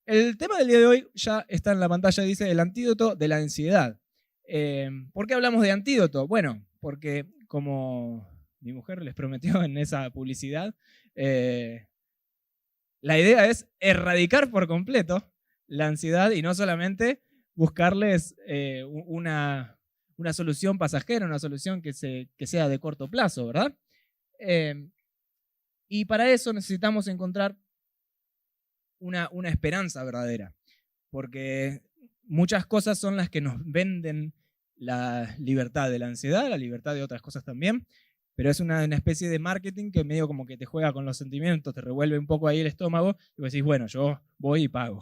el tema del día de hoy ya está en la pantalla, dice el antídoto de la ansiedad. ¿Por qué hablamos de antídoto? Bueno, porque como mi mujer les prometió en esa publicidad, la idea es erradicar por completo la ansiedad y no solamente buscarles una solución pasajera, una solución que sea de corto plazo, ¿verdad? Y para eso necesitamos encontrar una esperanza verdadera, porque muchas cosas son las que nos venden la libertad de la ansiedad, la libertad de otras cosas también, pero es una especie de marketing que medio como que te juega con los sentimientos, te revuelve un poco ahí el estómago y vos decís, bueno, yo voy y pago,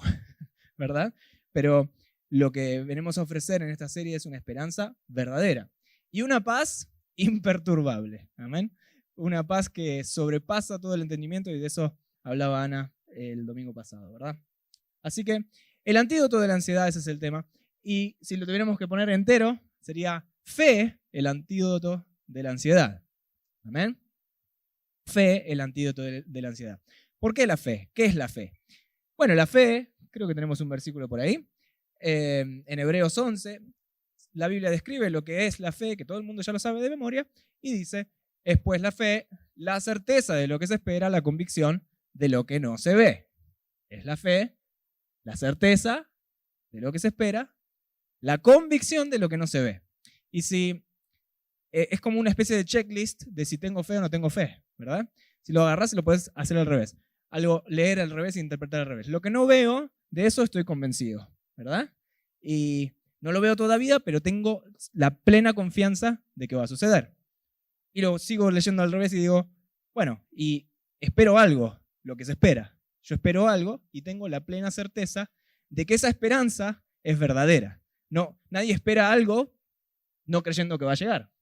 ¿verdad? Pero lo que venimos a ofrecer en esta serie es una esperanza verdadera y una paz imperturbable, ¿amén? Una paz que sobrepasa todo el entendimiento y de eso hablaba Ana el domingo pasado, ¿verdad? Así que el antídoto de la ansiedad, ese es el tema. Y si lo tuviéramos que poner entero, sería fe, el antídoto de la ansiedad. ¿Amén? Fe, el antídoto de la ansiedad. ¿Por qué la fe? ¿Qué es la fe? Bueno, la fe, creo que tenemos un versículo por ahí, en Hebreos 11, la Biblia describe lo que es la fe, que todo el mundo ya lo sabe de memoria, y dice, es pues la fe, la certeza de lo que se espera, la convicción de lo que no se ve. Es la fe, la certeza de lo que se espera, la convicción de lo que no se ve. Y si es como una especie de checklist de si tengo fe o no tengo fe, ¿verdad? Si lo agarras, lo puedes hacer al revés. Algo leer al revés e interpretar al revés. Lo que no veo, de eso estoy convencido, ¿verdad? Y no lo veo todavía, pero tengo la plena confianza de que va a suceder. Y lo sigo leyendo al revés y digo, bueno, y espero algo, lo que se espera. Yo espero algo y tengo la plena certeza de que esa esperanza es verdadera. No, nadie espera algo no creyendo que va a llegar,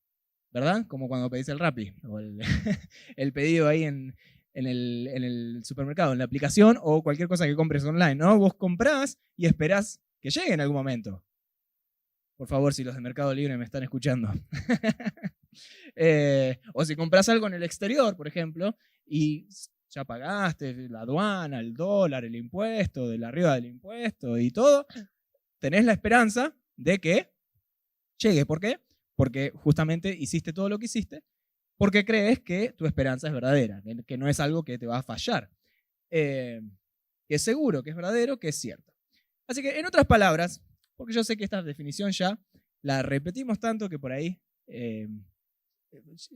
¿verdad? Como cuando pedís el Rappi o el pedido ahí en el supermercado, en la aplicación o cualquier cosa que compres online, ¿no? Vos comprás y esperás que llegue en algún momento. Por favor, si los de Mercado Libre me están escuchando. O si compras algo en el exterior, por ejemplo, y ya pagaste la aduana, el dólar, el impuesto, del arriba del impuesto y todo, tenés la esperanza de que llegue. ¿Por qué? Porque justamente hiciste todo lo que hiciste, porque crees que tu esperanza es verdadera, que no es algo que te va a fallar, que es seguro, que es verdadero, que es cierto. Así que, en otras palabras, porque yo sé que esta definición ya la repetimos tanto que por ahí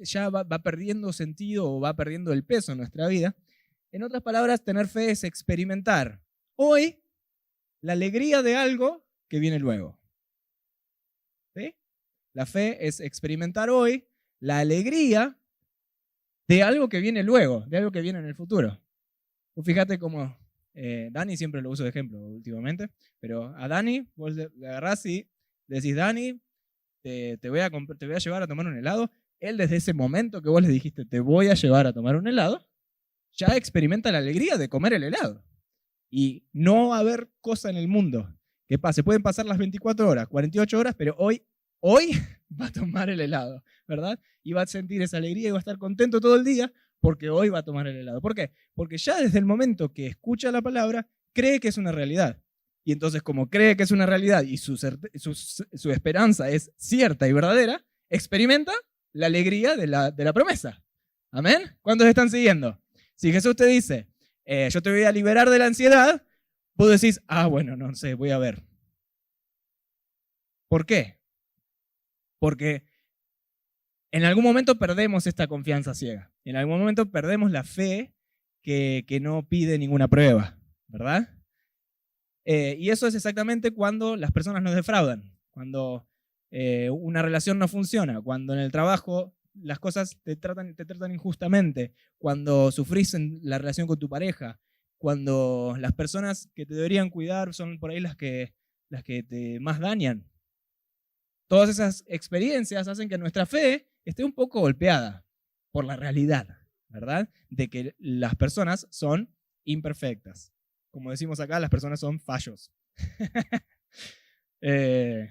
ya va perdiendo sentido o va perdiendo el peso en nuestra vida. En otras palabras, tener fe es experimentar hoy la alegría de algo que viene luego. ¿Sí? La fe es experimentar hoy la alegría de algo que viene luego, de algo que viene en el futuro. Pues fíjate cómo Dani siempre lo uso de ejemplo últimamente, pero a Dani vos le agarrás y decís, Dani, te voy a llevar a tomar un helado. Él desde ese momento que vos le dijiste, te voy a llevar a tomar un helado, ya experimenta la alegría de comer el helado. Y no va a haber cosa en el mundo que pase. Pueden pasar las 24 horas, 48 horas, pero hoy va a tomar el helado, ¿verdad? Y va a sentir esa alegría y va a estar contento todo el día porque hoy va a tomar el helado. ¿Por qué? Porque ya desde el momento que escucha la palabra, cree que es una realidad. Y entonces, como cree que es una realidad y su esperanza es cierta y verdadera, experimenta la alegría de la promesa. ¿Amén? ¿Cuántos están siguiendo? Si Jesús te dice, yo te voy a liberar de la ansiedad, vos decís, bueno, no sé, voy a ver. ¿Por qué? Porque en algún momento perdemos esta confianza ciega. En algún momento perdemos la fe que no pide ninguna prueba, ¿verdad? Y eso es exactamente cuando las personas nos defraudan, cuando una relación no funciona, cuando en el trabajo las cosas te tratan injustamente, cuando sufrís en la relación con tu pareja, cuando las personas que te deberían cuidar son por ahí las que te más dañan. Todas esas experiencias hacen que nuestra fe esté un poco golpeada por la realidad, ¿verdad? De que las personas son imperfectas. Como decimos acá, las personas son fallos.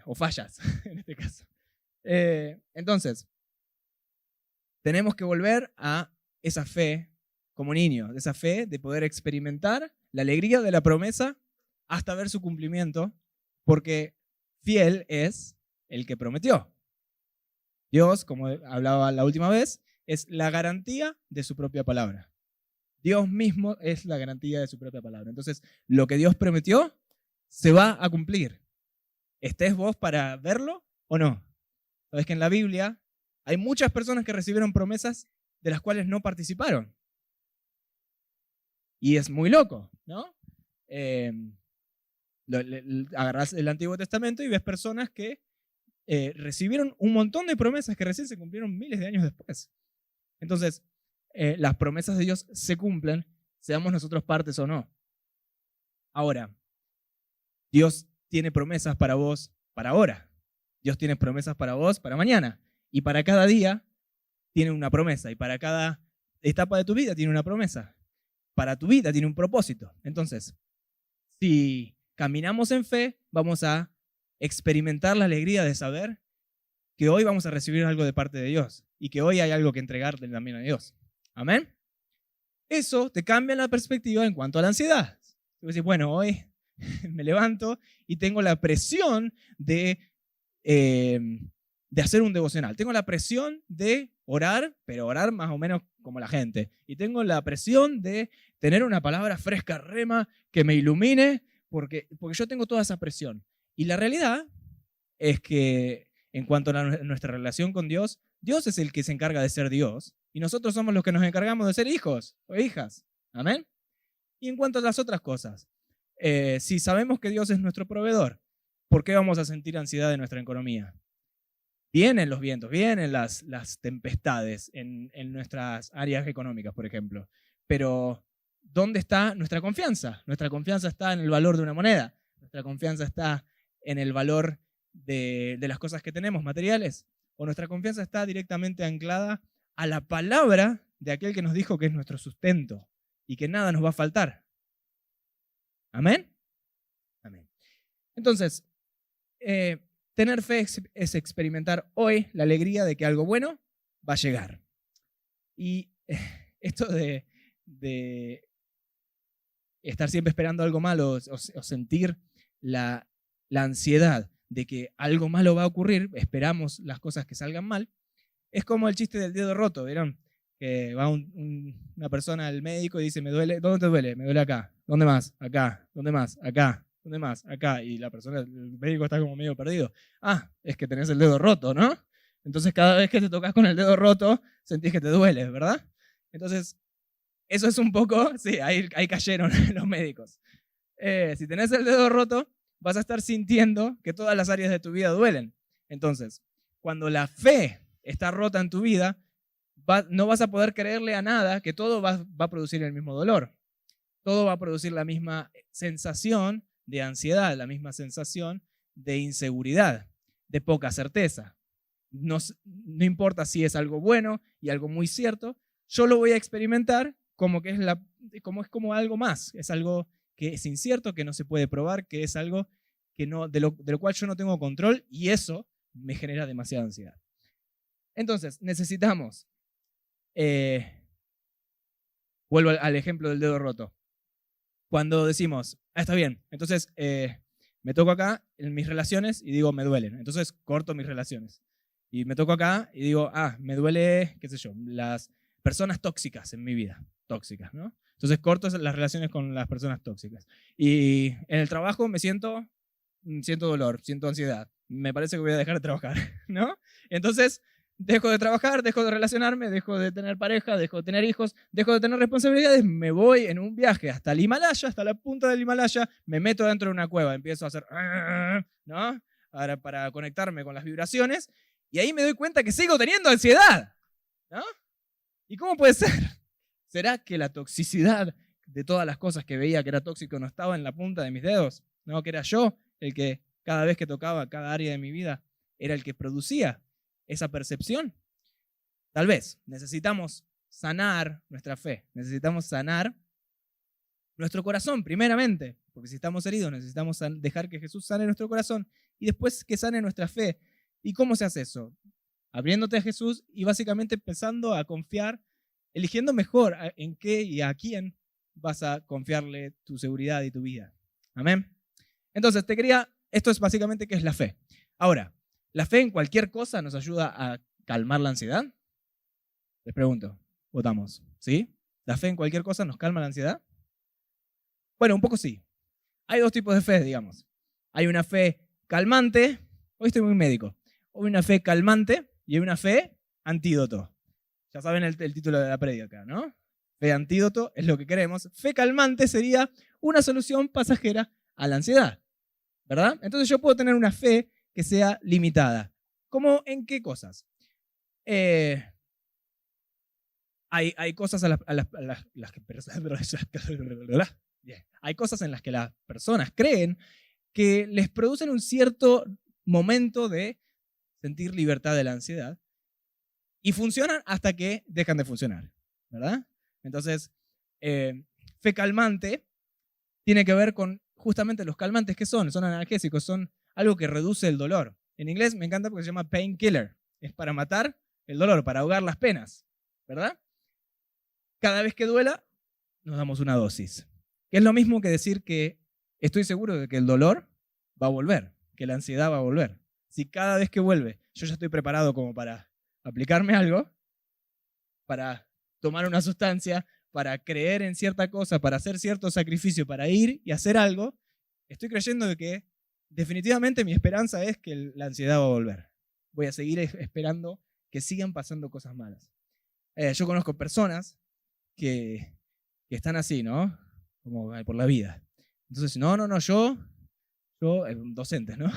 O fallas, en este caso. Entonces, tenemos que volver a esa fe como niños, esa fe de poder experimentar la alegría de la promesa hasta ver su cumplimiento, porque fiel es el que prometió. Dios, como hablaba la última vez, es la garantía de su propia palabra. Dios mismo es la garantía de su propia palabra. Entonces, lo que Dios prometió se va a cumplir. ¿Estés vos para verlo o no? Sabes que en la Biblia hay muchas personas que recibieron promesas de las cuales no participaron. Y es muy loco, ¿no? Agarrás el Antiguo Testamento y ves personas que recibieron un montón de promesas que recién se cumplieron miles de años después. Entonces, las promesas de Dios se cumplen, seamos nosotros partes o no. Ahora, Dios tiene promesas para vos para ahora. Dios tiene promesas para vos para mañana. Y para cada día tiene una promesa. Y para cada etapa de tu vida tiene una promesa. Para tu vida tiene un propósito. Entonces, si caminamos en fe, vamos a experimentar la alegría de saber que hoy vamos a recibir algo de parte de Dios y que hoy hay algo que entregarle también a Dios. Amén. Eso te cambia la perspectiva en cuanto a la ansiedad. Tú decís, bueno, hoy me levanto y tengo la presión de hacer un devocional. Tengo la presión de orar, pero orar más o menos como la gente. Y tengo la presión de tener una palabra fresca, rema, que me ilumine, porque yo tengo toda esa presión. Y la realidad es que en cuanto a nuestra relación con Dios, Dios es el que se encarga de ser Dios y nosotros somos los que nos encargamos de ser hijos o hijas. Amén. Y en cuanto a las otras cosas, si sabemos que Dios es nuestro proveedor, ¿por qué vamos a sentir ansiedad en nuestra economía? Vienen los vientos, vienen las tempestades en nuestras áreas económicas, por ejemplo. Pero, ¿dónde está nuestra confianza? Nuestra confianza está en el valor de una moneda. Nuestra confianza está en el valor de las cosas que tenemos, materiales. O nuestra confianza está directamente anclada a la palabra de aquel que nos dijo que es nuestro sustento y que nada nos va a faltar. ¿Amén? Amén. Entonces, tener fe es experimentar hoy la alegría de que algo bueno va a llegar. Y esto de estar siempre esperando algo malo o sentir la ansiedad de que algo malo va a ocurrir, esperamos las cosas que salgan mal, es como el chiste del dedo roto, ¿vieron? Que va una persona al médico y dice, me duele, ¿dónde te duele? Me duele acá. ¿Dónde más? Acá. ¿Dónde más? Acá. ¿Dónde más? Acá. Y el médico está como medio perdido. Ah, es que tenés el dedo roto, ¿no? Entonces cada vez que te tocas con el dedo roto, sentís que te duele, ¿verdad? Entonces, eso es un poco, sí, ahí cayeron los médicos. Si tenés el dedo roto, vas a estar sintiendo que todas las áreas de tu vida duelen. Entonces, cuando la fe está rota en tu vida, no vas a poder creerle a nada que todo va a producir el mismo dolor. Todo va a producir la misma sensación de ansiedad, la misma sensación de inseguridad, de poca certeza. No importa si es algo bueno y algo muy cierto, yo lo voy a experimentar como que es como algo más, es algo que es incierto, que no se puede probar, que es algo que de lo cual yo no tengo control y eso me genera demasiada ansiedad. Entonces, necesitamos, vuelvo al ejemplo del dedo roto. Cuando decimos, está bien, entonces me toco acá en mis relaciones y digo, me duelen. Entonces corto mis relaciones. Y me toco acá y digo, me duele, qué sé yo, las personas tóxicas en mi vida. Tóxicas, ¿no? Entonces corto las relaciones con las personas tóxicas. Y en el trabajo siento dolor, siento ansiedad. Me parece que voy a dejar de trabajar, ¿no? Entonces dejo de trabajar, dejo de relacionarme, dejo de tener pareja, dejo de tener hijos, dejo de tener responsabilidades, me voy en un viaje hasta el Himalaya, hasta la punta del Himalaya, me meto dentro de una cueva, empiezo a hacer, ¿no? Para conectarme con las vibraciones, y ahí me doy cuenta que sigo teniendo ansiedad, ¿no? ¿Y cómo puede ser? ¿Será que la toxicidad de todas las cosas que veía que era tóxico no estaba en la punta de mis dedos? ¿No? Que era yo el que cada vez que tocaba cada área de mi vida era el que producía esa percepción. Tal vez necesitamos sanar nuestra fe, necesitamos sanar nuestro corazón primeramente, porque si estamos heridos necesitamos dejar que Jesús sane nuestro corazón y después que sane nuestra fe. ¿Y cómo se hace eso? Abriéndote a Jesús y básicamente empezando a confiar, eligiendo mejor en qué y a quién vas a confiarle tu seguridad y tu vida. Amén. Entonces, esto es básicamente qué es la fe. Ahora, ¿la fe en cualquier cosa nos ayuda a calmar la ansiedad? Les pregunto, votamos, ¿sí? ¿La fe en cualquier cosa nos calma la ansiedad? Bueno, un poco sí. Hay dos tipos de fe, digamos. Hay una fe calmante, hoy estoy muy médico, hay una fe calmante y hay una fe antídoto. Ya saben el título de la prédica, ¿no? Fe antídoto es lo que queremos. Fe calmante sería una solución pasajera a la ansiedad, ¿verdad? Entonces yo puedo tener una fe que sea limitada. ¿Cómo en qué cosas? Hay cosas hay cosas en las que las personas creen que les producen un cierto momento de sentir libertad de la ansiedad y funcionan hasta que dejan de funcionar, ¿verdad? Entonces, fe calmante tiene que ver con justamente los calmantes que son analgésicos, son algo que reduce el dolor. En inglés me encanta porque se llama painkiller, es para matar el dolor, para ahogar las penas, ¿verdad? Cada vez que duela, nos damos una dosis. Que es lo mismo que decir que estoy seguro de que el dolor va a volver, que la ansiedad va a volver. Si cada vez que vuelve yo ya estoy preparado como para aplicarme algo, para tomar una sustancia, para creer en cierta cosa, para hacer cierto sacrificio, para ir y hacer algo, estoy creyendo de que definitivamente mi esperanza es que la ansiedad va a volver. Voy a seguir esperando que sigan pasando cosas malas. Yo conozco personas que están así, ¿no? Como por la vida. Entonces, yo, docentes, ¿no?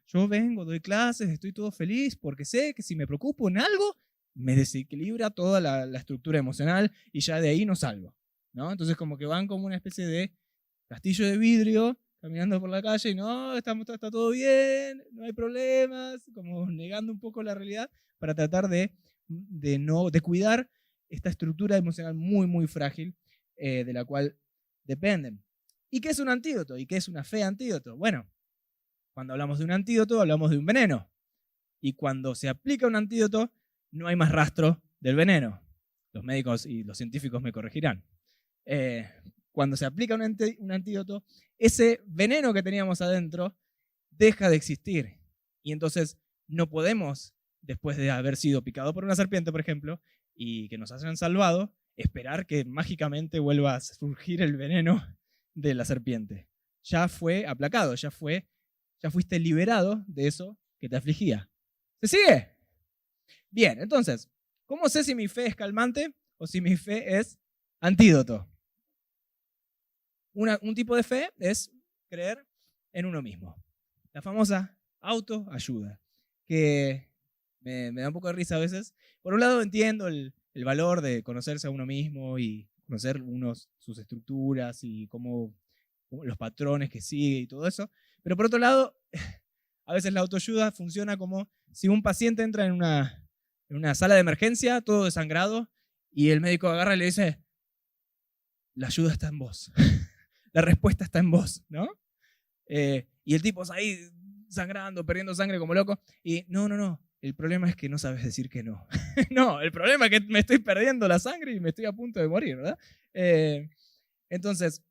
Yo vengo, doy clases, estoy todo feliz porque sé que si me preocupo en algo, me desequilibra toda la estructura emocional y ya de ahí no salgo, ¿no? Entonces como que van como una especie de castillo de vidrio caminando por la calle y no, está todo bien, no hay problemas, como negando un poco la realidad para tratar de cuidar esta estructura emocional muy, muy frágil de la cual dependen. ¿Y qué es un antídoto? ¿Y qué es una fe antídoto? Bueno, cuando hablamos de un antídoto, hablamos de un veneno. Y cuando se aplica un antídoto, no hay más rastro del veneno. Los médicos y los científicos me corregirán. Cuando se aplica un antídoto, ese veneno que teníamos adentro deja de existir. Y entonces no podemos, después de haber sido picado por una serpiente, por ejemplo, y que nos hayan salvado, esperar que mágicamente vuelva a surgir el veneno de la serpiente. Ya fue aplacado, ya fuiste liberado de eso que te afligía. ¿Se sigue? Bien, entonces, ¿cómo sé si mi fe es calmante o si mi fe es antídoto? Un tipo de fe es creer en uno mismo. La famosa autoayuda, que me da un poco de risa a veces. Por un lado entiendo el valor de conocerse a uno mismo y conocer sus estructuras y cómo los patrones que sigue y todo eso. Pero por otro lado, a veces la autoayuda funciona como si un paciente entra en una sala de emergencia, todo desangrado, y el médico agarra y le dice, la ayuda está en vos, la respuesta está en vos, ¿no? Y el tipo está ahí sangrando, perdiendo sangre como loco, y no, el problema es que no sabes decir que no. No, el problema es que me estoy perdiendo la sangre y me estoy a punto de morir, ¿verdad? Entonces,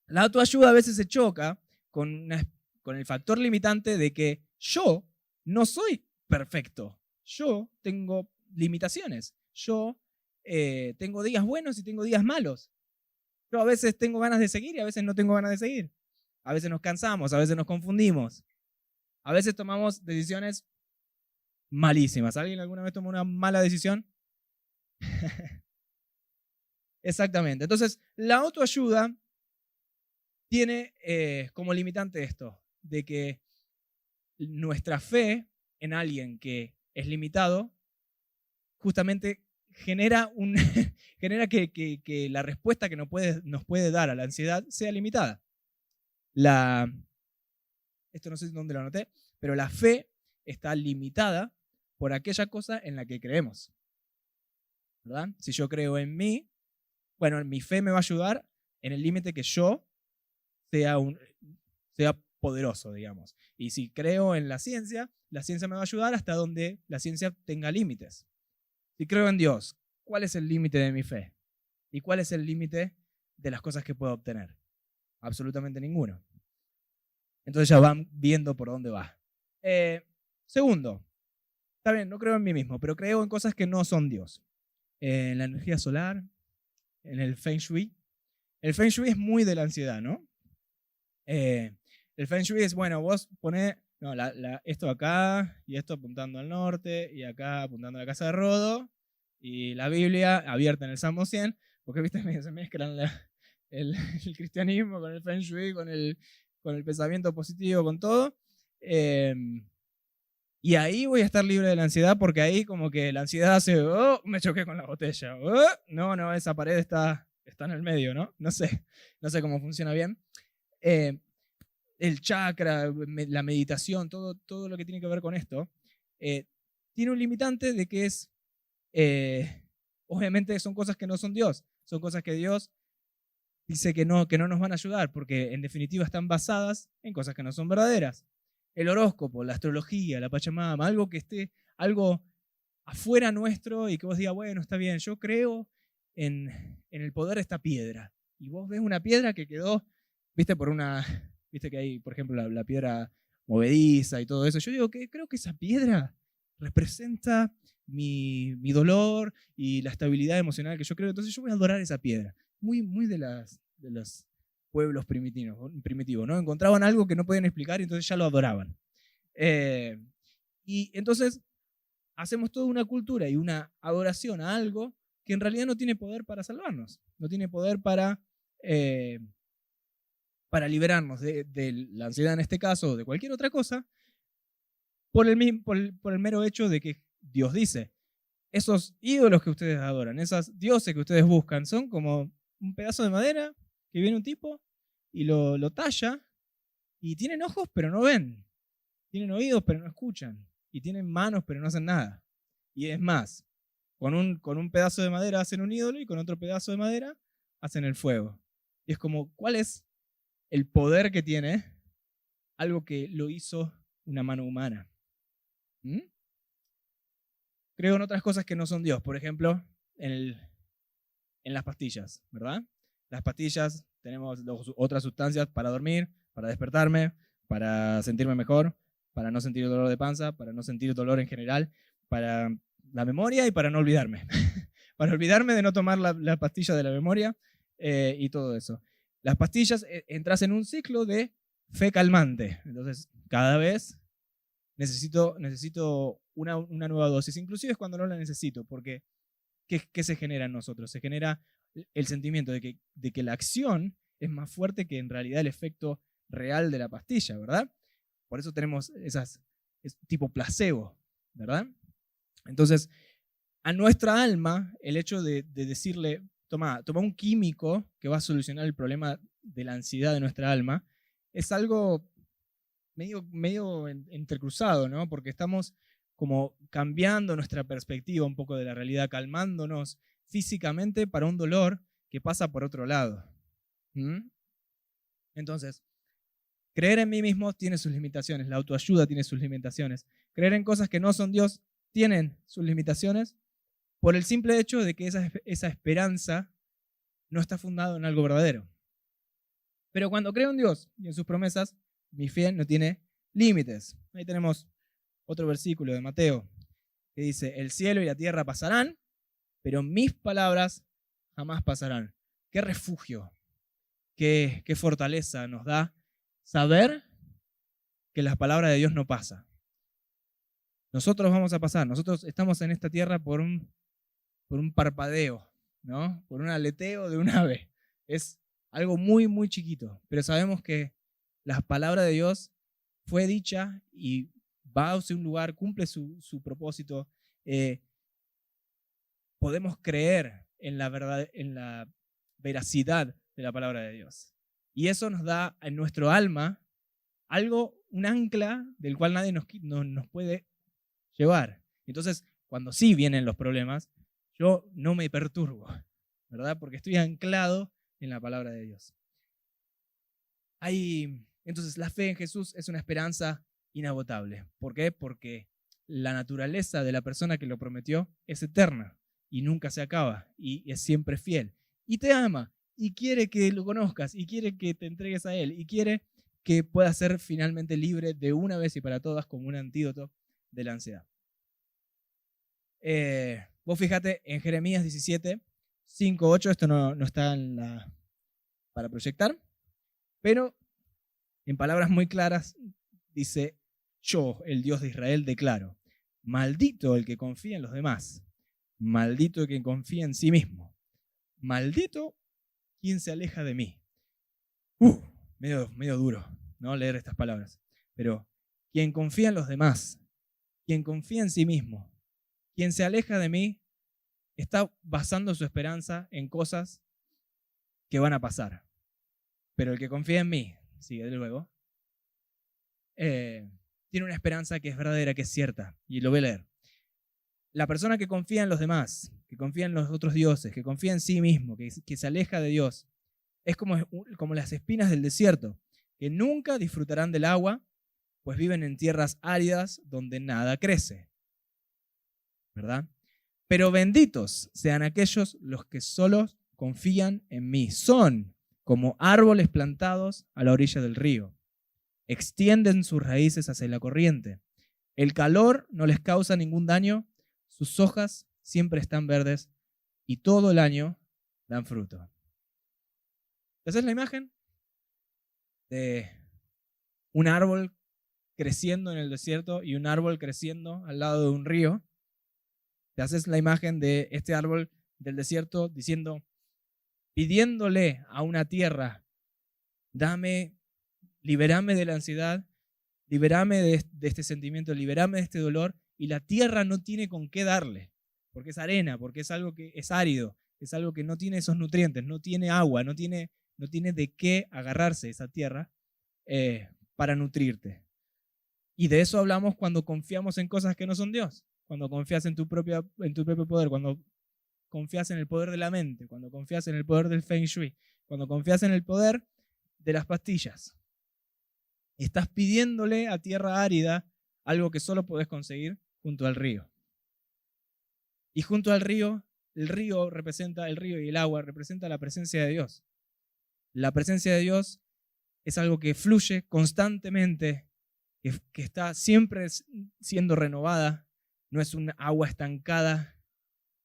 la autoayuda a veces se choca con el factor limitante de que yo no soy perfecto. Yo tengo limitaciones. Yo tengo días buenos y tengo días malos. Yo a veces tengo ganas de seguir y a veces no tengo ganas de seguir. A veces nos cansamos, a veces nos confundimos. A veces tomamos decisiones malísimas. ¿Alguien alguna vez tomó una mala decisión? Exactamente. Entonces, la autoayuda tiene como limitante esto, de que nuestra fe en alguien que es limitado justamente genera, genera que la respuesta que nos puede dar a la ansiedad sea limitada. Esto no sé dónde lo anoté, pero la fe está limitada por aquella cosa en la que creemos, ¿verdad? Si yo creo en mí, bueno, mi fe me va a ayudar en el límite que yo sea poderoso, digamos. Y si creo en la ciencia me va a ayudar hasta donde la ciencia tenga límites. Si creo en Dios, ¿cuál es el límite de mi fe? ¿Y cuál es el límite de las cosas que puedo obtener? Absolutamente ninguno. Entonces ya van viendo por dónde va. Segundo, está bien, no creo en mí mismo, pero creo en cosas que no son Dios. En la energía solar, en el Feng Shui. El Feng Shui es muy de la ansiedad, ¿no? El Feng Shui es, bueno, vos ponés esto acá y esto apuntando al norte y acá apuntando a la casa de Rodo y la Biblia abierta en el Salmo 100, porque viste, se mezclan el cristianismo con el Feng Shui, con el pensamiento positivo, con todo. Y ahí voy a estar libre de la ansiedad, porque ahí como que la ansiedad hace, oh, me choqué con la botella, oh, no, esa pared está en el medio, ¿no? No sé cómo funciona bien. El chakra, la meditación, todo lo que tiene que ver con esto, tiene un limitante de que es, obviamente son cosas que no son Dios, son cosas que Dios dice que no nos van a ayudar, porque en definitiva están basadas en cosas que no son verdaderas. El horóscopo, la astrología, la Pachamama, algo que esté, algo afuera nuestro y que vos digas, bueno, está bien, yo creo en el poder de esta piedra. Y vos ves una piedra que quedó, viste que hay, por ejemplo, la piedra movediza y todo eso. Yo digo que creo que esa piedra representa mi dolor y la estabilidad emocional que yo creo. Entonces yo voy a adorar esa piedra. Muy de los pueblos primitivos, ¿no? Encontraban algo que no podían explicar y entonces ya lo adoraban. Y entonces hacemos toda una cultura y una adoración a algo que en realidad no tiene poder para salvarnos, no tiene poder para liberarnos de la ansiedad en este caso o de cualquier otra cosa, por el mero hecho de que Dios dice, esos ídolos que ustedes adoran, esos dioses que ustedes buscan, son como un pedazo de madera que viene un tipo y lo talla, y tienen ojos pero no ven, tienen oídos pero no escuchan, y tienen manos pero no hacen nada. Y es más, con un pedazo de madera hacen un ídolo y con otro pedazo de madera hacen el fuego. Y es como, ¿cuál es el poder que tiene algo que lo hizo una mano humana? Creo en otras cosas que no son Dios. Por ejemplo, en las pastillas, ¿verdad? Las pastillas, tenemos otras sustancias para dormir, para despertarme, para sentirme mejor, para no sentir dolor de panza, para no sentir dolor en general, para la memoria y para no olvidarme. Para olvidarme de no tomar la pastilla de la memoria y todo eso. Las pastillas, entras en un ciclo de fe calmante. Entonces, cada vez necesito una nueva dosis. Inclusive es cuando no la necesito, porque ¿qué se genera en nosotros? Se genera el sentimiento de que la acción es más fuerte que en realidad el efecto real de la pastilla, ¿verdad? Por eso tenemos tipo placebo, ¿verdad? Entonces, a nuestra alma, el hecho de decirle, toma un químico que va a solucionar el problema de la ansiedad de nuestra alma, es algo medio entrecruzado, ¿no? Porque estamos como cambiando nuestra perspectiva un poco de la realidad, calmándonos físicamente para un dolor que pasa por otro lado. Entonces, creer en mí mismo tiene sus limitaciones, la autoayuda tiene sus limitaciones. Creer en cosas que no son Dios tienen sus limitaciones por el simple hecho de que esa esperanza no está fundada en algo verdadero. Pero cuando creo en Dios y en sus promesas, mi fe no tiene límites. Ahí tenemos otro versículo de Mateo que dice, el cielo y la tierra pasarán, pero mis palabras jamás pasarán. Qué refugio, qué fortaleza nos da saber que la palabra de Dios no pasa. Nosotros vamos a pasar, nosotros estamos en esta tierra por un parpadeo, ¿no? Por un aleteo de un ave. Es algo muy chiquito, pero sabemos que la palabra de Dios fue dicha y va hacia un lugar, cumple su propósito. Podemos creer en la verdad, en la veracidad de la palabra de Dios. Y eso nos da en nuestro alma un ancla del cual nadie nos puede llevar. Entonces, cuando sí vienen los problemas, yo no me perturbo, ¿verdad? Porque estoy anclado en la palabra de Dios. Entonces, la fe en Jesús es una esperanza inagotable. ¿Por qué? Porque la naturaleza de la persona que lo prometió es eterna y nunca se acaba y es siempre fiel. Y te ama y quiere que lo conozcas y quiere que te entregues a Él y quiere que pueda ser finalmente libre de una vez y para todas como un antídoto de la ansiedad. Vos fíjate en Jeremías 17, 5, 8, esto no está para proyectar, pero en palabras muy claras dice: yo, el Dios de Israel, declaro: maldito el que confía en los demás, maldito el que confía en sí mismo, maldito quien se aleja de mí. Medio duro, ¿no?, leer estas palabras. Pero quien confía en los demás, quien confía en sí mismo, quien se aleja de mí, está basando su esperanza en cosas que van a pasar. Pero el que confía en mí, sigue de luego, tiene una esperanza que es verdadera, que es cierta. Y lo voy a leer. La persona que confía en los demás, que confía en los otros dioses, que confía en sí mismo, que se aleja de Dios, es como las espinas del desierto, que nunca disfrutarán del agua, pues viven en tierras áridas donde nada crece. ¿Verdad? Pero benditos sean aquellos los que solo confían en mí. Son como árboles plantados a la orilla del río. Extienden sus raíces hacia la corriente. El calor no les causa ningún daño. Sus hojas siempre están verdes y todo el año dan fruto. ¿Te haces la imagen de un árbol creciendo en el desierto y un árbol creciendo al lado de un río? Te haces la imagen de este árbol del desierto diciendo, pidiéndole a una tierra: liberame de la ansiedad, liberame de este sentimiento, liberame de este dolor, y la tierra no tiene con qué darle, porque es arena, porque es algo que es árido, es algo que no tiene esos nutrientes, no tiene agua, no tiene de qué agarrarse esa tierra para nutrirte. Y de eso hablamos cuando confiamos en cosas que no son Dios, cuando confías en tu propio poder, cuando confías en el poder de la mente, cuando confías en el poder del Feng Shui, cuando confías en el poder de las pastillas. Estás pidiéndole a tierra árida algo que solo podés conseguir junto al río. Y junto al río, el río y el agua representa la presencia de Dios. La presencia de Dios es algo que fluye constantemente, que está siempre siendo renovada, no es un agua estancada,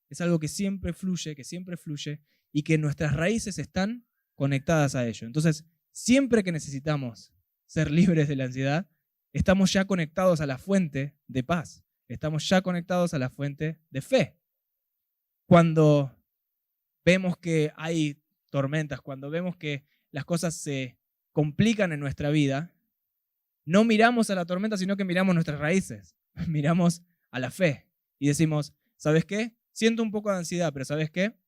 es algo que siempre fluye y que nuestras raíces están conectadas a ello. Entonces, siempre que necesitamos ser libres de la ansiedad, estamos ya conectados a la fuente de paz, estamos ya conectados a la fuente de fe. Cuando vemos que hay tormentas, cuando vemos que las cosas se complican en nuestra vida, no miramos a la tormenta, sino que miramos nuestras raíces, miramos a la fe y decimos, ¿sabes qué? Siento un poco de ansiedad, pero ¿sabes qué?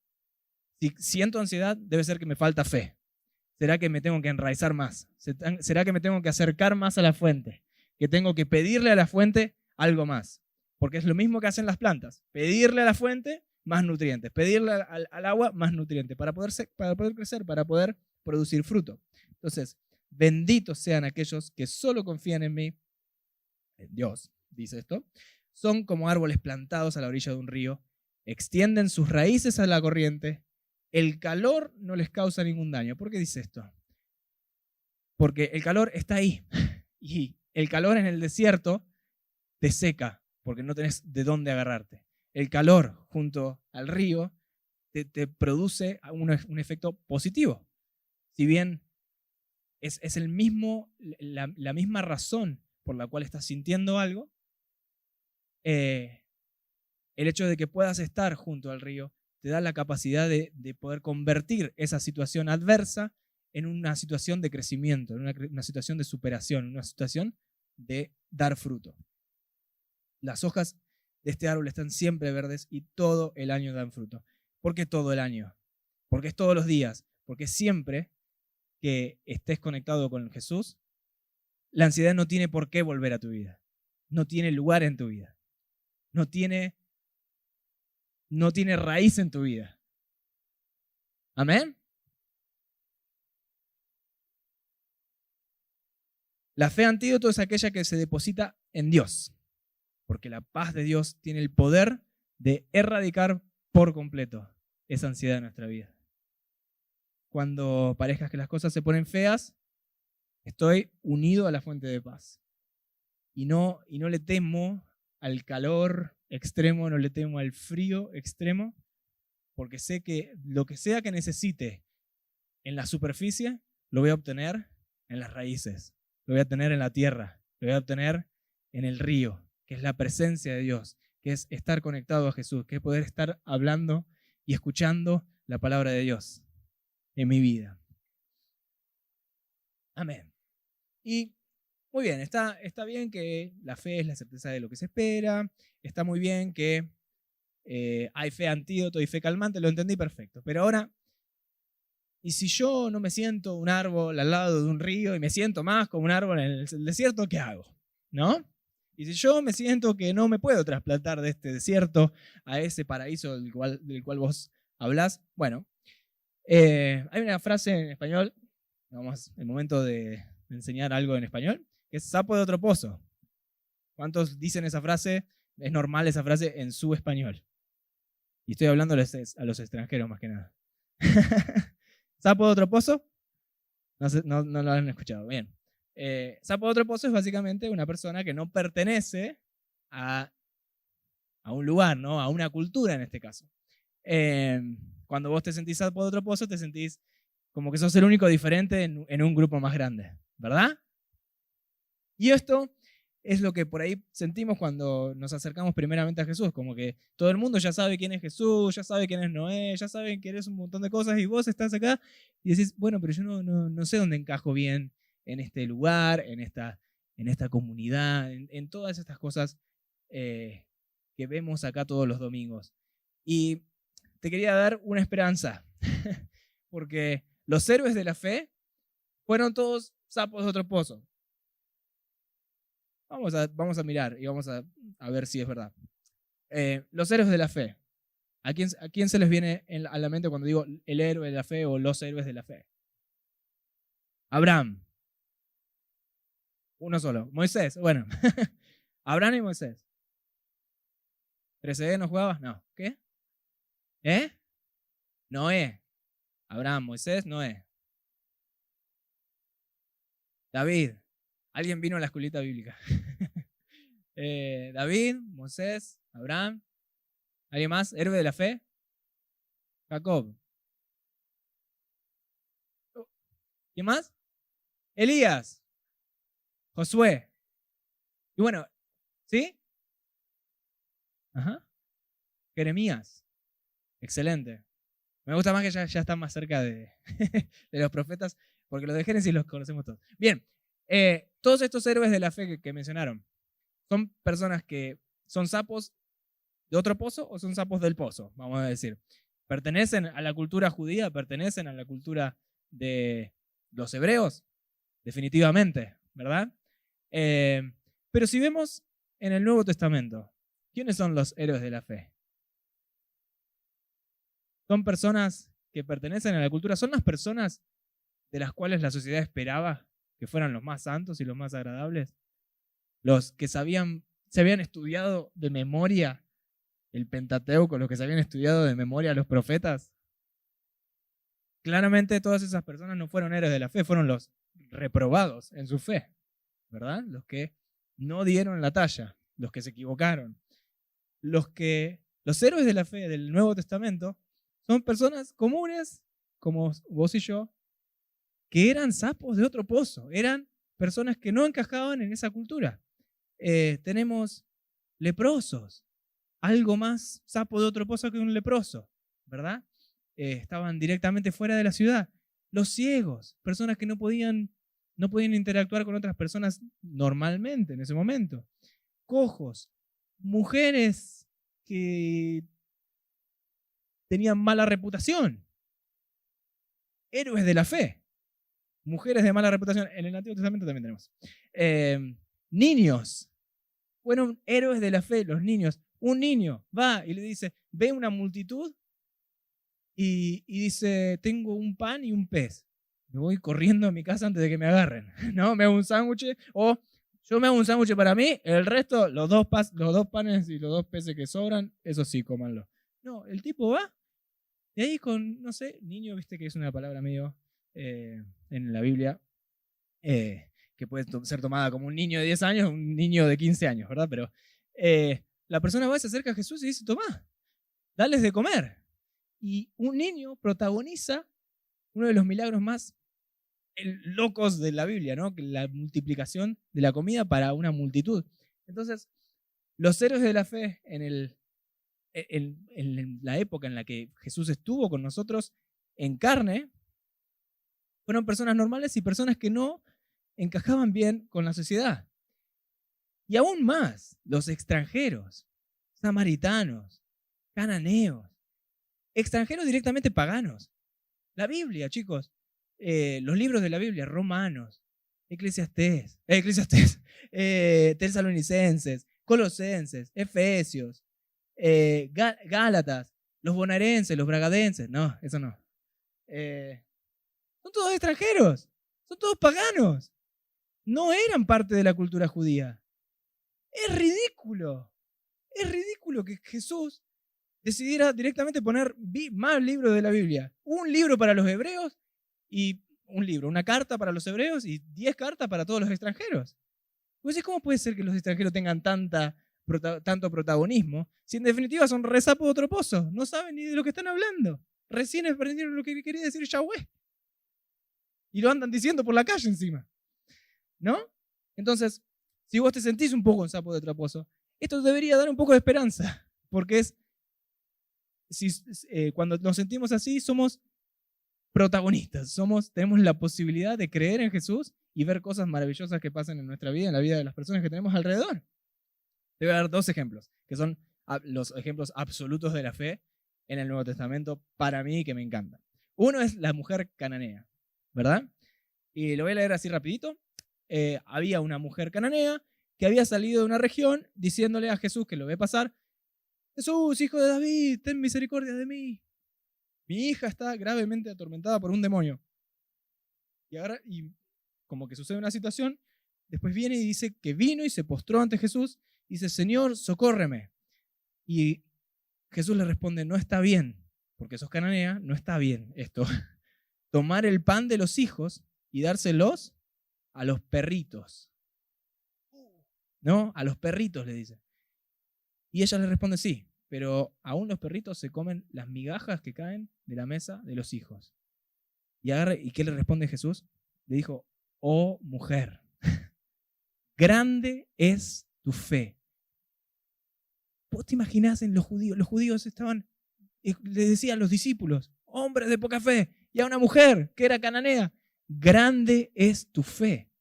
Si siento ansiedad, debe ser que me falta fe. ¿Será que me tengo que enraizar más? ¿Será que me tengo que acercar más a la fuente? ¿Que tengo que pedirle a la fuente algo más? Porque es lo mismo que hacen las plantas. Pedirle a la fuente más nutrientes. Pedirle al agua más nutrientes para poder crecer, para poder producir fruto. Entonces, benditos sean aquellos que solo confían en mí. Dios dice esto. Son como árboles plantados a la orilla de un río. Extienden sus raíces a la corriente. El calor no les causa ningún daño. ¿Por qué dice esto? Porque el calor está ahí. Y el calor en el desierto te seca, porque no tenés de dónde agarrarte. El calor junto al río te produce un efecto positivo. Si bien es la misma razón por la cual estás sintiendo algo, el hecho de que puedas estar junto al río te da la capacidad de poder convertir esa situación adversa en una situación de crecimiento, en una situación de superación, una situación de dar fruto. Las hojas de este árbol están siempre verdes y todo el año dan fruto. ¿Por qué todo el año? Porque es todos los días, porque siempre que estés conectado con Jesús, la ansiedad no tiene por qué volver a tu vida, no tiene lugar en tu vida, no tiene raíz en tu vida. ¿Amén? La fe antídoto es aquella que se deposita en Dios, porque la paz de Dios tiene el poder de erradicar por completo esa ansiedad en nuestra vida. Cuando parezcas que las cosas se ponen feas, Estoy unido a la fuente de paz. Y no le temo al calor extremo, no le temo al frío extremo, porque sé que lo que sea que necesite en la superficie, lo voy a obtener en las raíces, lo voy a obtener en la tierra, lo voy a obtener en el río, que es la presencia de Dios, que es estar conectado a Jesús, que es poder estar hablando y escuchando la palabra de Dios en mi vida. Amén. Y muy bien, está bien que la fe es la certeza de lo que se espera, está muy bien que hay fe antídoto y fe calmante, lo entendí perfecto. Pero ahora, ¿y si yo no me siento un árbol al lado de un río y me siento más como un árbol en el desierto, qué hago? ¿No? Y si yo me siento que no me puedo trasplantar de este desierto a ese paraíso del cual vos hablás, bueno, hay una frase en español, vamos, el momento de enseñar algo en español, que es sapo de otro pozo. ¿Cuántos dicen esa frase? Es normal esa frase en su español. Y estoy hablando a los extranjeros más que nada. ¿Sapo de otro pozo? No lo han escuchado. Bien. Sapo de otro pozo es básicamente una persona que no pertenece a un lugar, ¿no? A una cultura en este caso. Cuando vos te sentís sapo de otro pozo, te sentís como que sos el único diferente en un grupo más grande, ¿verdad? Y esto es lo que por ahí sentimos cuando nos acercamos primeramente a Jesús, como que todo el mundo ya sabe quién es Jesús, ya sabe quién es Noé, ya saben que eres un montón de cosas y vos estás acá y decís, bueno, pero yo no sé dónde encajo bien en este lugar, en esta comunidad, en todas estas cosas que vemos acá todos los domingos. Y te quería dar una esperanza, porque los héroes de la fe fueron todos sapos de otro pozo. Vamos a mirar y vamos a ver si es verdad. Los héroes de la fe. ¿A quién se les viene a la mente cuando digo el héroe de la fe o los héroes de la fe? Abraham. Uno solo. Moisés. Bueno. Abraham y Moisés. ¿3D no jugabas? No. ¿Qué? Noé. Abraham, Moisés, Noé. David. ¿Alguien vino a la escuelita bíblica? David, Moisés, Abraham. ¿Alguien más? ¿Héroe de la fe? Jacob. ¿Quién más? Elías. Josué. Y bueno, ¿sí? Ajá. Jeremías. Excelente. Me gusta más que ya están más cerca de los profetas, porque los de Génesis los conocemos todos. Bien, todos estos héroes de la fe que mencionaron, ¿son personas que son sapos de otro pozo o son sapos del pozo? Vamos a decir. ¿Pertenecen a la cultura judía? ¿Pertenecen a la cultura de los hebreos? Definitivamente, ¿verdad? Pero si vemos en el Nuevo Testamento, ¿quiénes son los héroes de la fe? Son personas que pertenecen a la cultura, son las personas de las cuales la sociedad esperaba que fueran los más santos y los más agradables, los que se habían estudiado de memoria el Pentateuco, los que se habían estudiado de memoria los profetas. Claramente todas esas personas no fueron héroes de la fe, fueron los reprobados en su fe, ¿verdad? Los que no dieron la talla, los que se equivocaron. Los héroes de la fe del Nuevo Testamento son personas comunes, como vos y yo, que eran sapos de otro pozo, eran personas que no encajaban en esa cultura. Tenemos leprosos, algo más sapo de otro pozo que un leproso, ¿verdad? Estaban directamente fuera de la ciudad. Los ciegos, personas que no podían interactuar con otras personas normalmente en ese momento. Cojos, mujeres que tenían mala reputación. Héroes de la fe. Mujeres de mala reputación. En el Antiguo Testamento también tenemos. Niños. Fueron héroes de la fe los niños. Un niño va y le dice, ve una multitud y dice, tengo un pan y un pez. Me voy corriendo a mi casa antes de que me agarren. ¿No? Me hago un sándwich. O yo me hago un sándwich para mí, el resto, los dos panes y los 2 peces que sobran, eso sí, cómanlo. No, el tipo va. Y ahí con, no sé, niño, viste que es una palabra medio en la Biblia que puede ser tomada como un niño de 10 años o un niño de 15 años, ¿verdad? Pero la persona va, se acerca a Jesús y dice, tomá, dales de comer. Y un niño protagoniza uno de los milagros más locos de la Biblia, ¿no? La multiplicación de la comida para una multitud. Entonces, los héroes de la fe en la época en la que Jesús estuvo con nosotros en carne, fueron personas normales y personas que no encajaban bien con la sociedad. Y aún más, los extranjeros, samaritanos, cananeos, extranjeros directamente paganos. La Biblia, chicos, los libros de la Biblia, Romanos, Tesalonicenses, Colosenses, Efesios, Gálatas, los bonaerenses, los bragadenses, no, eso no. Son todos extranjeros, son todos paganos. No eran parte de la cultura judía. Es ridículo que Jesús decidiera directamente poner más libros de la Biblia. Un libro para los hebreos y una carta para los hebreos y 10 cartas para todos los extranjeros. Pues, ¿cómo puede ser que los extranjeros tengan tanto protagonismo si en definitiva son resapos de otro pozo? No saben ni de lo que están hablando. Recién aprendieron lo que quería decir Yahweh. Y lo andan diciendo por la calle encima. ¿No? Entonces, si vos te sentís un poco un sapo de traposo, esto debería dar un poco de esperanza. Porque cuando nos sentimos así, somos protagonistas. Tenemos la posibilidad de creer en Jesús y ver cosas maravillosas que pasan en nuestra vida, en la vida de las personas que tenemos alrededor. Te voy a dar 2 ejemplos, que son los ejemplos absolutos de la fe en el Nuevo Testamento para mí que me encantan. Uno es la mujer cananea, ¿verdad? Y lo voy a leer así rapidito. Había una mujer cananea que había salido de una región diciéndole a Jesús que lo ve pasar: Jesús, hijo de David, ten misericordia de mí. Mi hija está gravemente atormentada por un demonio. Y como que sucede una situación, después viene y dice que vino y se postró ante Jesús y dice: Señor, socórreme. Y Jesús le responde: no está bien, porque sos cananea, no está bien esto. Tomar el pan de los hijos y dárselos a los perritos. ¿No? A los perritos, le dice. Y ella le responde: sí, pero aún los perritos se comen las migajas que caen de la mesa de los hijos. ¿Y qué le responde Jesús? Le dijo: oh mujer, grande es tu fe. ¿Vos te imaginás en los judíos? Los judíos le decían a los discípulos, hombres de poca fe, y a una mujer que era cananea: grande es tu fe.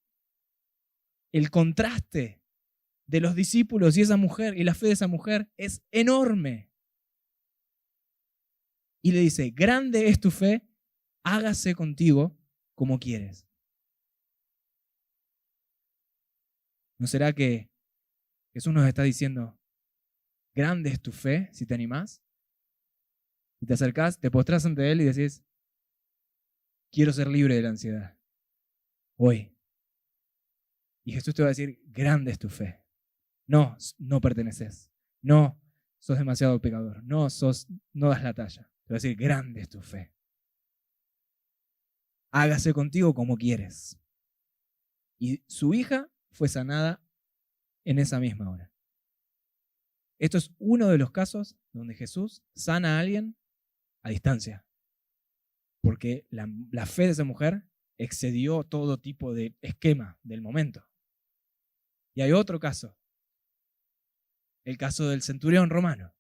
El contraste de los discípulos y esa mujer y la fe de esa mujer es enorme. Y le dice: grande es tu fe, hágase contigo como quieres. ¿No será que Jesús nos está diciendo: grande es tu fe si te animás? Y te acercás, te postrás ante Él y decís: quiero ser libre de la ansiedad hoy. Y Jesús te va a decir: grande es tu fe. No perteneces. No, sos demasiado pecador. No das la talla. Te va a decir: grande es tu fe. Hágase contigo como quieres. Y su hija fue sanada en esa misma hora. Esto es uno de los casos donde Jesús sana a alguien a distancia. Porque la fe de esa mujer excedió todo tipo de esquema del momento. Y hay otro caso. El caso del centurión romano,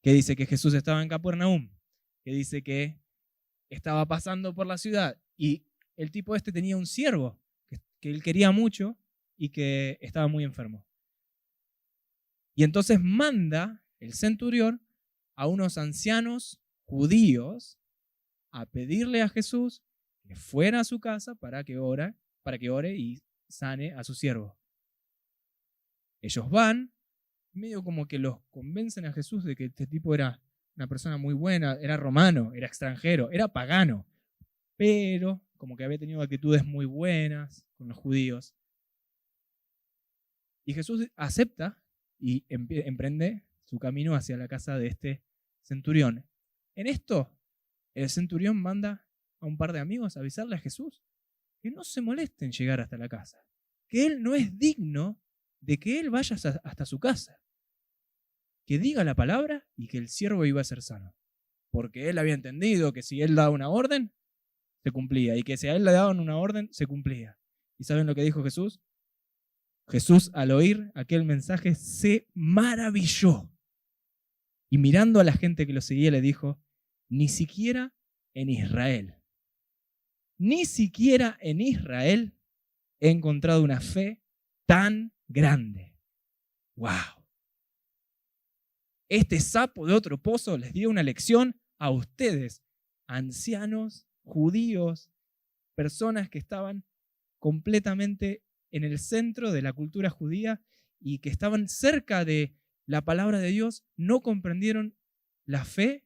que dice que Jesús estaba en Capernaum, que dice que estaba pasando por la ciudad y el tipo tenía un siervo que él quería mucho y que estaba muy enfermo. Y entonces manda el centurión a unos ancianos judíos a pedirle a Jesús que fuera a su casa para que ore y sane a su siervo. Ellos van, medio como que los convencen a Jesús de que este tipo era una persona muy buena, era romano, era extranjero, era pagano, pero como que había tenido actitudes muy buenas con los judíos. Y Jesús acepta y emprende su camino hacia la casa de este centurión. En esto, el centurión manda a un par de amigos a avisarle a Jesús que no se moleste en llegar hasta la casa, que él no es digno de que él vaya hasta su casa, que diga la palabra y que el siervo iba a ser sano. Porque él había entendido que si él daba una orden, se cumplía, y que si a él le daban una orden, se cumplía. ¿Y saben lo que dijo Jesús? Jesús, al oír aquel mensaje, se maravilló. Y mirando a la gente que lo seguía, le dijo, ni siquiera en Israel he encontrado una fe tan grande. ¡Wow! Este sapo de otro pozo les dio una lección a ustedes, ancianos, judíos, personas que estaban completamente en el centro de la cultura judía y que estaban cerca de la palabra de Dios, no comprendieron la fe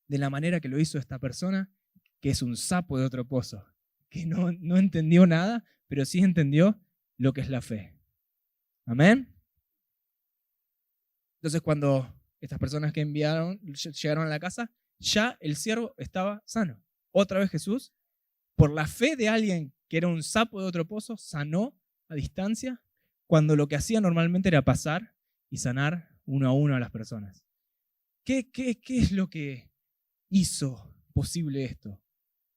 de la manera que lo hizo esta persona, que es un sapo de otro pozo, que no entendió nada, pero sí entendió lo que es la fe. ¿Amén? Entonces, cuando estas personas que enviaron llegaron a la casa, ya el siervo estaba sano. Otra vez Jesús, por la fe de alguien que era un sapo de otro pozo, sanó a distancia, cuando lo que hacía normalmente era pasar y sanar uno a uno a las personas. ¿Qué es lo que hizo posible esto?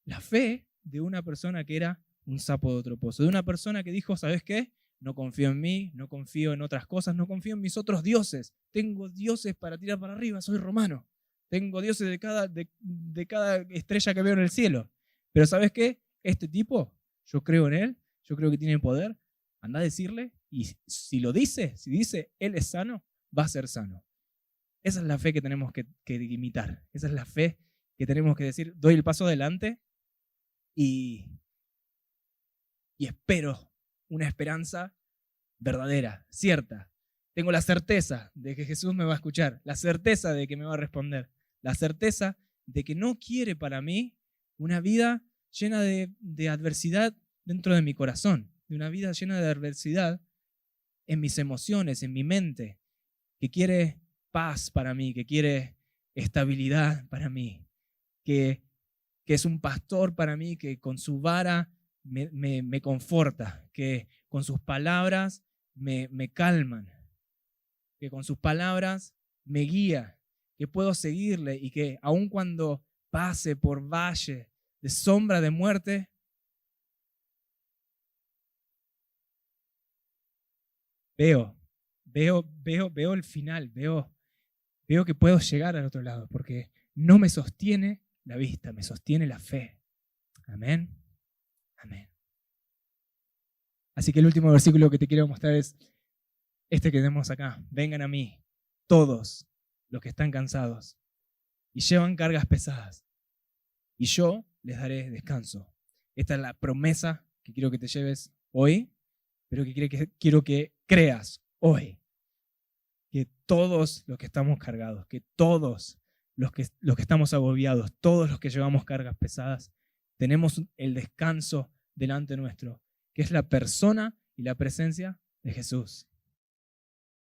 La fe de una persona que era un sapo de otro pozo, de una persona que dijo, ¿sabes qué? No confío en mí, no confío en otras cosas, no confío en mis otros dioses. Tengo dioses para tirar para arriba, soy romano. Tengo dioses de cada estrella que veo en el cielo. Pero ¿sabes qué? Este tipo, yo creo en él, yo creo que tiene poder. Anda a decirle, y si dice él es sano, va a ser sano. Esa es la fe que tenemos que imitar. Esa es la fe que tenemos que decir, doy el paso adelante y espero una esperanza verdadera, cierta. Tengo la certeza de que Jesús me va a escuchar, la certeza de que me va a responder, la certeza de que no quiere para mí una vida llena de adversidad dentro de mi corazón, de una vida llena de adversidad en mis emociones, en mi mente, que quiere paz para mí, que quiere estabilidad para mí, que es un pastor para mí, que con su vara me conforta, que con sus palabras me calman, que con sus palabras me guía, que puedo seguirle y que aun cuando pase por valle de sombra de muerte, veo el final, veo que puedo llegar al otro lado, porque no me sostiene la vista, me sostiene la fe. Amén. Amén. Así que el último versículo que te quiero mostrar es este que tenemos acá. Vengan a mí, todos los que están cansados y llevan cargas pesadas, y yo les daré descanso. Esta es la promesa que quiero que te lleves hoy, pero que quiero que creas hoy. Que todos los que estamos cargados, que todos los que estamos agobiados, todos los que llevamos cargas pesadas, tenemos el descanso delante nuestro, que es la persona y la presencia de Jesús.